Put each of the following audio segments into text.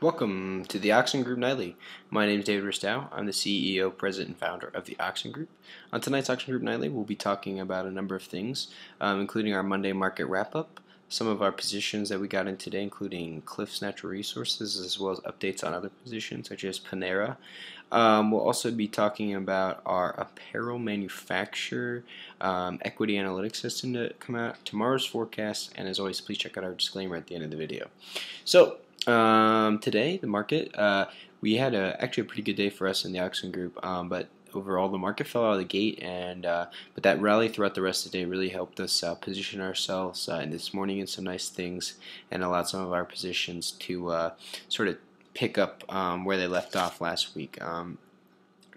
Welcome to the Oxen Group Nightly. My name is David Ristow. I'm the CEO, President, and Founder of the Oxen Group. On tonight's Oxen Group Nightly, we'll be talking about a number of things, including our Monday market wrap-up, some of our positions that we got in today, including Cliffs Natural Resources, as well as updates on other positions, such as Panera. We'll also be talking about our apparel manufacturer equity analytics system to come out, tomorrow's forecast, and as always, please check out our disclaimer at the end of the video. So, today, the market, we had actually a pretty good day for us in the Oxen Group, but overall the market fell out of the gate, and but that rally throughout the rest of the day really helped us position ourselves in this morning in some nice things and allowed some of our positions to sort of pick up where they left off last week.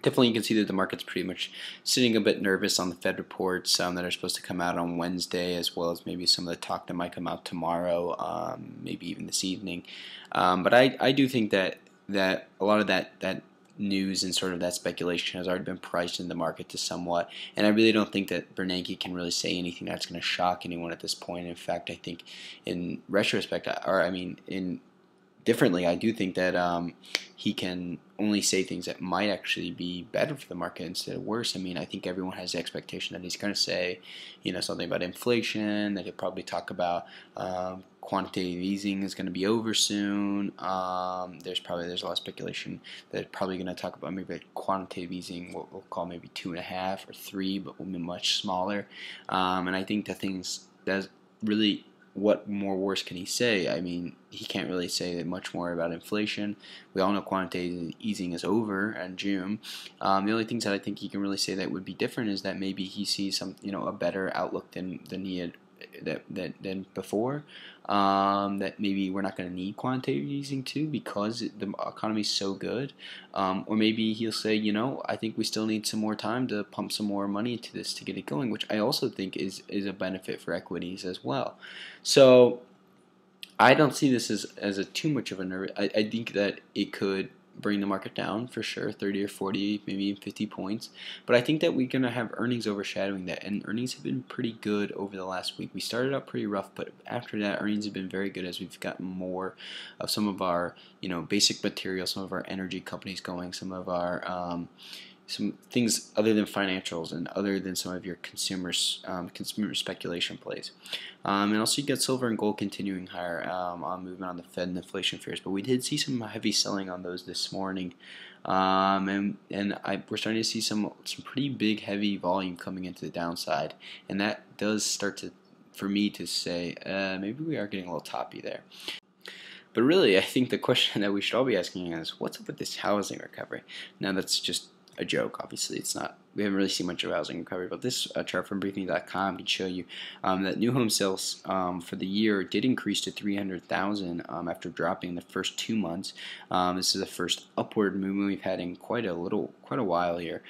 Definitely, you can see that the market's pretty much sitting a bit nervous on the Fed reports that are supposed to come out on Wednesday, as well as maybe some of the talk that might come out tomorrow, maybe even this evening. But I do think that a lot of that news and sort of that speculation has already been priced in the market to somewhat, and I really don't think that Bernanke can really say anything that's going to shock anyone at this point. In fact, I think in retrospect, or I mean in differently, I do think that he can only say things that might actually be better for the market instead of worse. I mean, I think everyone has the expectation that he's going to say, something about inflation, that he'll probably talk about quantitative easing is going to be over soon. There's a lot of speculation that they're probably going to talk about maybe quantitative easing, what we'll call maybe 2.5 or 3, but will be much smaller. And I think the things that really, what more worse can he say? I mean, he can't really say much more about inflation. We all know quantitative easing is over in June. The only things that I think he can really say that would be different is that maybe he sees some, a better outlook than he had than before. That maybe we're not going to need quantitative easing too because the economy is so good. Or maybe he'll say, I think we still need some more time to pump some more money into this to get it going, which I also think is a benefit for equities as well. So I don't see this as a too much of a nerve. I think that it could bring the market down for sure, 30 or 40, maybe even 50 points. But I think that we're going to have earnings overshadowing that, and earnings have been pretty good over the last week. We started out pretty rough, but after that, earnings have been very good as we've gotten more of some of our, basic materials, some of our energy companies going, some of our some things other than financials and other than some of your consumer speculation plays. And also you got silver and gold continuing higher on movement on the Fed and inflation fears, but we did see some heavy selling on those this morning. We're starting to see some pretty big heavy volume coming into the downside, and that does start for me to say maybe we are getting a little toppy there. But really, I think the question that we should all be asking is, what's up with this housing recovery? Now, that's just a joke. Obviously, it's not. We haven't really seen much of housing recovery, but this chart from briefing.com can show you that new home sales for the year did increase to 300,000 after dropping the first 2 months. This is the first upward movement we've had in quite a while here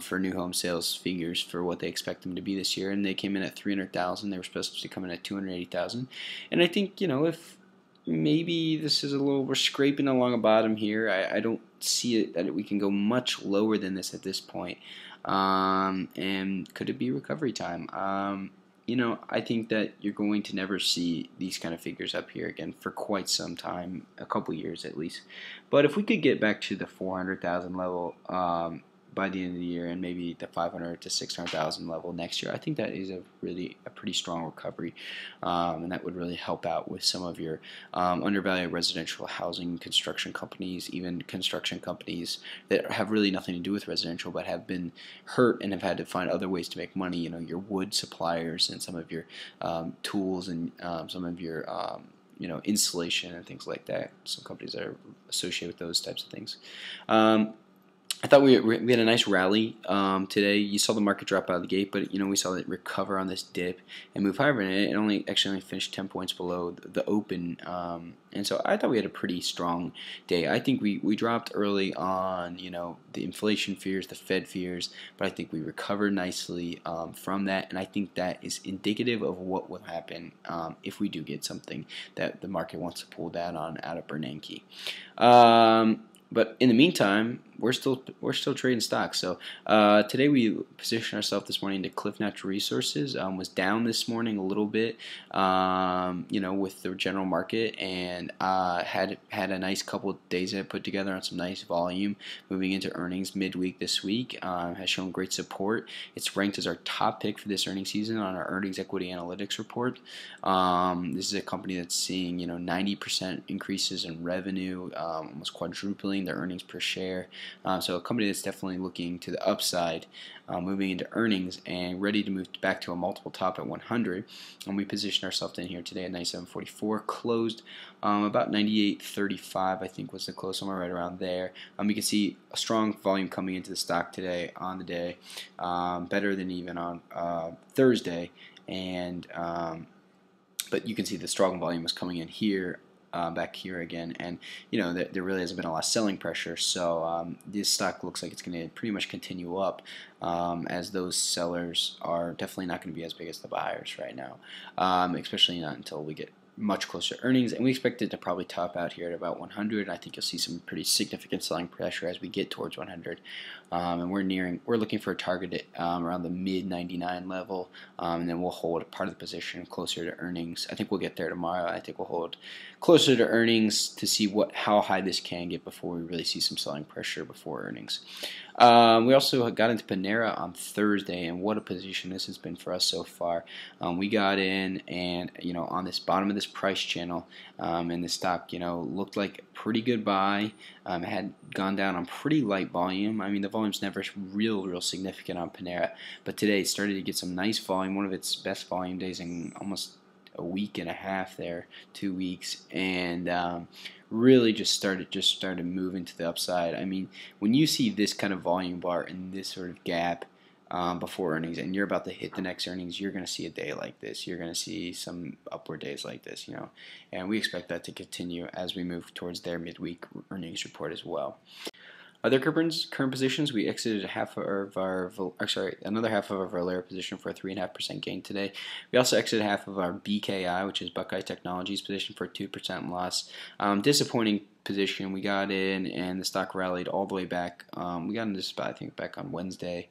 for new home sales figures for what they expect them to be this year, and they came in at 300,000. They were supposed to come in at 280,000, and I think if maybe this is we're scraping along a bottom here. I don't see it that we can go much lower than this at this point. And could it be recovery time? I think that you're going to never see these kind of figures up here again for quite some time, a couple years at least. But if we could get back to the 400,000 level by the end of the year, and maybe the 500 to 600,000 level next year, I think that is a pretty strong recovery, and that would really help out with some of your undervalued residential housing construction companies, even construction companies that have really nothing to do with residential but have been hurt and have had to find other ways to make money. Your wood suppliers and some of your tools and some of your insulation and things like that. Some companies that are associated with those types of things. I thought we had a nice rally today. You saw the market drop out of the gate, but we saw it recover on this dip and move higher. And it only finished 10 points below the open, and so I thought we had a pretty strong day. I think we dropped early on, the inflation fears, the Fed fears, but I think we recovered nicely from that, and I think that is indicative of what will happen if we do get something that the market wants to pull that on out of Bernanke. But in the meantime, we're still trading stocks. So today we positioned ourselves this morning to Cliff Natural Resources. Was down this morning a little bit, with the general market, and had a nice couple of days that I put together on some nice volume. Moving into earnings midweek this week, has shown great support. It's ranked as our top pick for this earnings season on our earnings equity analytics report. This is a company that's seeing 90% increases in revenue, almost quadrupling their earnings per share. So a company that's definitely looking to the upside, moving into earnings and ready to move back to a multiple top at 100. And we positioned ourselves in here today at 97.44, closed about 98.35, I think was the close, somewhere right around there. You can see a strong volume coming into the stock today on the day, better than even on Thursday, and but you can see the strong volume is coming in here, back here again, and there really hasn't been a lot of selling pressure, so this stock looks like it's going to pretty much continue up, as those sellers are definitely not going to be as big as the buyers right now, especially not until we get much closer to earnings, and we expect it to probably top out here at about 100. I think you'll see some pretty significant selling pressure as we get towards 100, and we're looking for a target at around the mid 99 level, and then we'll hold part of the position closer to earnings. I think we'll get there tomorrow. I think we'll hold closer to earnings to see how high this can get before we really see some selling pressure before earnings. We also got into Panera on Thursday, and what a position this has been for us so far. We got in, and on this bottom of this price channel, and the stock looked like a pretty good buy. It had gone down on pretty light volume. I mean, the volume's never real significant on Panera, but today it started to get some nice volume, one of its best volume days in almost a week and a half there, 2 weeks, and really just started moving to the upside. I mean, when you see this kind of volume bar in this sort of gap before earnings, and you're about to hit the next earnings, you're going to see a day like this. You're going to see some upward days like this, and we expect that to continue as we move towards their midweek earnings report as well. Other current positions, we exited another half of our Valera position for a 3.5% gain today. We also exited half of our BKI, which is Buckeye Technologies position, for a 2% loss. Disappointing position. We got in, and the stock rallied all the way back. We got in this spot, I think, back on Wednesday,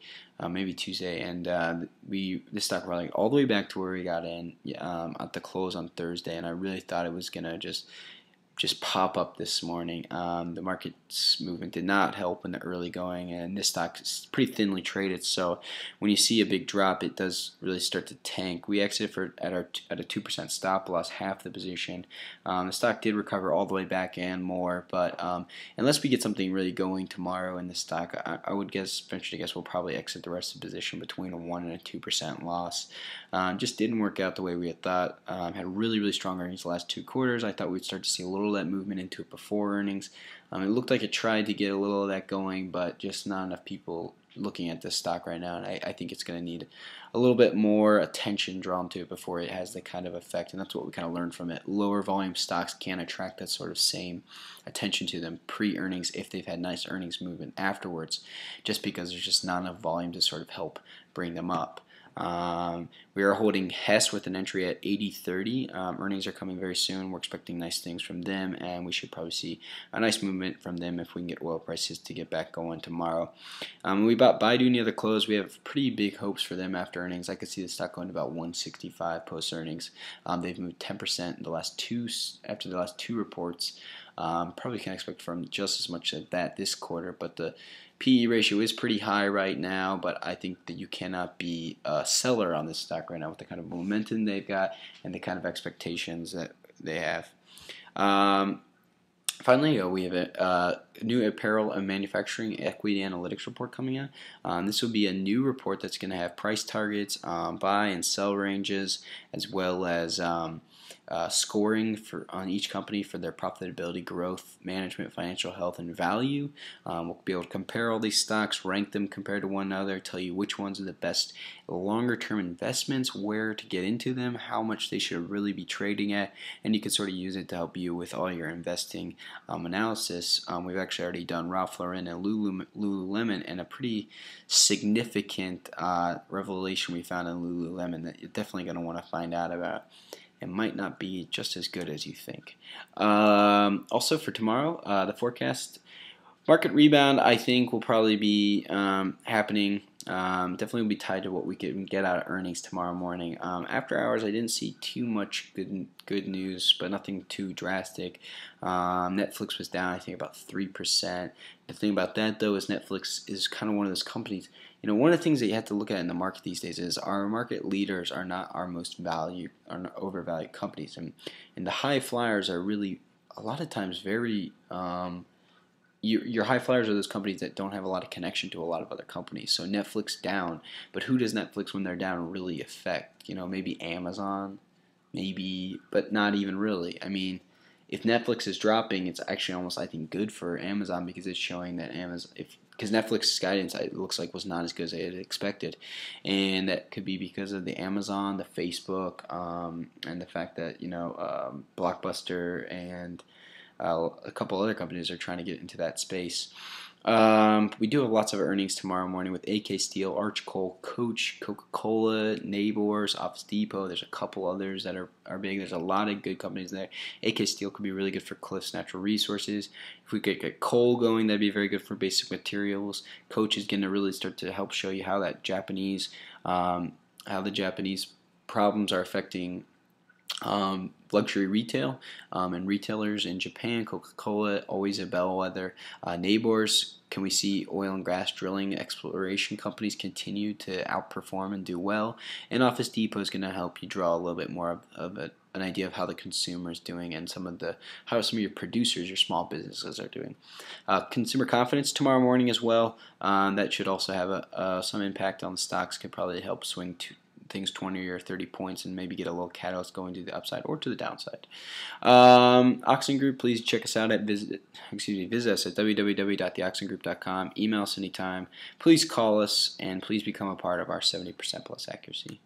maybe Tuesday, and the stock rallied all the way back to where we got in at the close on Thursday, and I really thought it was gonna just pop up this morning. The market's movement did not help in the early going, and this stock is pretty thinly traded. So when you see a big drop, it does really start to tank. We exited at a 2% stop loss, half the position. The stock did recover all the way back and more, but unless we get something really going tomorrow in the stock, I would venture to guess we'll probably exit the rest of the position between a 1 and a 2% loss. Just didn't work out the way we had thought. Had really strong earnings the last 2 quarters. I thought we'd start to see a little of that movement into it before earnings. It looked like it tried to get a little of that going, but just not enough people looking at this stock right now, and I think it's going to need a little bit more attention drawn to it before it has the kind of effect, and that's what we kind of learned from it. Lower volume stocks can attract that sort of same attention to them pre-earnings if they've had nice earnings movement afterwards, just because there's just not enough volume to sort of help bring them up. We are holding Hess with an entry at 80.30. Earnings are coming very soon. We're expecting nice things from them, and we should probably see a nice movement from them if we can get oil prices to get back going tomorrow. We bought Baidu near the close. We have pretty big hopes for them after earnings. I could see the stock going to about 165 post earnings. They've moved 10% after the last two reports. Probably can't expect from just as much as that this quarter, but the PE ratio is pretty high right now, but I think that you cannot be a seller on this stock right now with the kind of momentum they've got and the kind of expectations that they have. Finally, we have a new apparel and manufacturing equity analytics report coming out. This will be a new report that's going to have price targets, buy and sell ranges, as well as scoring on each company for their profitability, growth, management, financial health, and value. We'll be able to compare all these stocks, rank them compared to one another, tell you which ones are the best longer-term investments, where to get into them, how much they should really be trading at, and you can sort of use it to help you with all your investing analysis. We've actually already done Ralph Lauren and Lululemon, and a pretty significant revelation we found in Lululemon that you're definitely going to want to find out about. It might not be just as good as you think. Also for tomorrow, the forecast, Market rebound, I think, will probably be happening. Definitely will be tied to what we can get out of earnings tomorrow morning. After hours, I didn't see too much good news, but nothing too drastic. Netflix was down, I think, about 3%. The thing about that, though, is Netflix is kind of one of those companies. One of the things that you have to look at in the market these days is our market leaders are not our most valued, are overvalued companies, and the high flyers are really a lot of times very. Your high flyers are those companies that don't have a lot of connection to a lot of other companies. So Netflix down, but who does Netflix when they're down really affect? Maybe Amazon, maybe, but not even really. I mean, if Netflix is dropping, it's actually almost, I think, good for Amazon because it's showing that because Netflix's guidance, it looks like, was not as good as they had expected, and that could be because of the Amazon, the Facebook, and the fact that Blockbuster and a couple other companies are trying to get into that space. We do have lots of earnings tomorrow morning with AK Steel, Arch Coal, Coach, Coca-Cola, Neighbors, Office Depot. There's a couple others that are big. There's a lot of good companies there. AK Steel could be really good for Cliffs Natural Resources. If we could get coal going, that'd be very good for basic materials. Coach is going to really start to help show you how the Japanese problems are affecting luxury retail and retailers in Japan. Coca-Cola, always a bellwether. Neighbors, can we see oil and gas drilling exploration companies continue to outperform and do well? And Office Depot is going to help you draw a little bit more of an idea of how the consumer is doing and how some of your producers, your small businesses, are doing. Consumer confidence tomorrow morning as well. That should also have some impact on the stocks. Could probably help swing things 20 or 30 points and maybe get a little catalyst going to the upside or to the downside. Oxen Group, please check us out visit us at www.theoxengroup.com. Email us anytime. Please call us and please become a part of our 70% plus accuracy.